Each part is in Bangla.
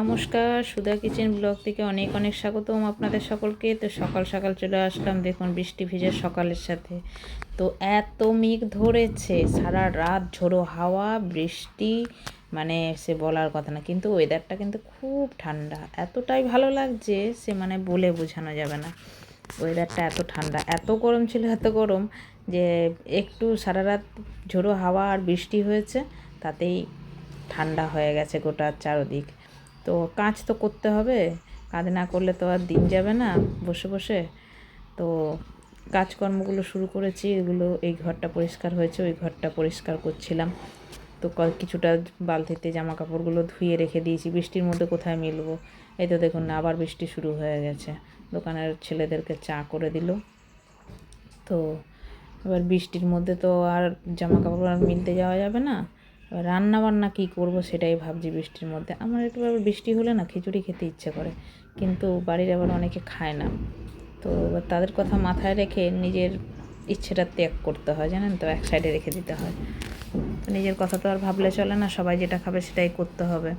নমস্কার, সুধা কিচেন ব্লগ থেকে অনেক অনেক স্বাগতম আপনাদের সকলকে। তো সকাল সকাল চলে আসলাম, দেখুন বৃষ্টি ভিজে সকালের সাথে। তো এত মেঘ ধরেছে, সারা রাত ঝোড়ো হাওয়া বৃষ্টি, মানে সে বলার কথা না। কিন্তু ওয়েদারটা কিন্তু খুব ঠান্ডা, এতটাই ভালো লাগছে সে মানে বলে বোঝানো যাবে না। ওয়েদারটা এত ঠান্ডা, এত গরম ছিল, এত গরম যে একটু সারা রাত ঝোড়ো হাওয়া আর বৃষ্টি হয়েছে, তাতেই ঠান্ডা হয়ে গেছে গোটা চারদিক। তো কাজ তো করতে হবে, কাজ না করলে তো আর দিন যাবে না বসে বসে। তো কাজকর্মগুলো শুরু করেছি, এগুলো এই ঘরটা পরিষ্কার হয়েছে, ওই ঘরটা পরিষ্কার করছিলাম। তো কিছুটা বালতিতে জামা কাপড়গুলো ধুয়ে রেখে দিয়েছি, বৃষ্টির মধ্যে কোথায় মিলবো। এই তো দেখুন না, আবার বৃষ্টি শুরু হয়ে গেছে। দোকানের ছেলেদেরকে চা করে দিল। তো এবার বৃষ্টির মধ্যে তো আর জামা কাপড় আর মিলতে যাওয়া যাবে না। এবার রান্না বান্না কী করবো সেটাই ভাবছি বৃষ্টির মধ্যে। আমার একটু আবার বৃষ্টি হলে না খিচুড়ি খেতে ইচ্ছে করে, কিন্তু বাড়ির আবার অনেকে খায় না। তো এবার তাদের কথা মাথায় রেখে নিজের ইচ্ছেটা ত্যাগ করতে হয়, জানেন তো, এক সাইডে রেখে দিতে হয়। তো নিজের কথা তো আর ভাবলে চলে না, সবাই যেটা খাবে সেটাই করতে হবে।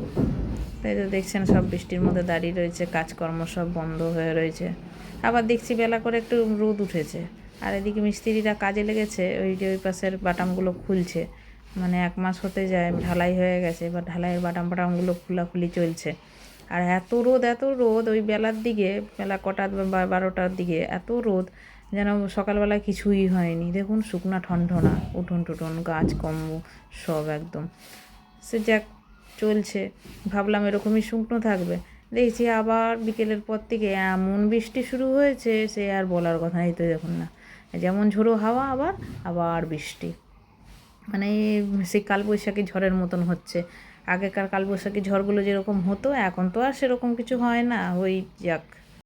তাই তো দেখছেন সব বৃষ্টির মধ্যে দাঁড়িয়ে রয়েছে, কাজকর্ম সব বন্ধ হয়ে রয়েছে। আবার দেখছি বেলা করে একটু রোদ উঠেছে, আর এদিকে মিস্ত্রিরা কাজে লেগেছে, ওই যে ওই পাশের বাটামগুলো খুলছে। মানে 1 মাস হতে যায়, ঢালাই হয়ে গেছে, এবার ঢালাইয়ের বাটামগুলো খোলাখুলি চলছে। আর এত রোদ, এত রোদ, ওই বেলার দিকে, বেলা কটা 12টার দিকে এত রোদ, যেন সকালবেলায় কিছুই হয়নি। দেখুন শুকনা ঠনঠনা, উঠোন টুটুন গাছ কম্ব সব একদম। সে যাক, চলছে। ভাবলাম এরকমই শুকনো থাকবে, দেখছি আবার বিকেলের পর থেকে এমন বৃষ্টি শুরু হয়েছে, সে আর বলার কথা নেই। তো দেখুন না, যেমন ঝোড়ো হাওয়া, আবার আবার বৃষ্টি, মানে সেই কালবৈশাখী ঝড়ের মতন হচ্ছে। আগেকার কালবৈশাখী ঝড়গুলো যেরকম হতো, এখন তো আর সেরকম কিছু হয় না। ওই যাক,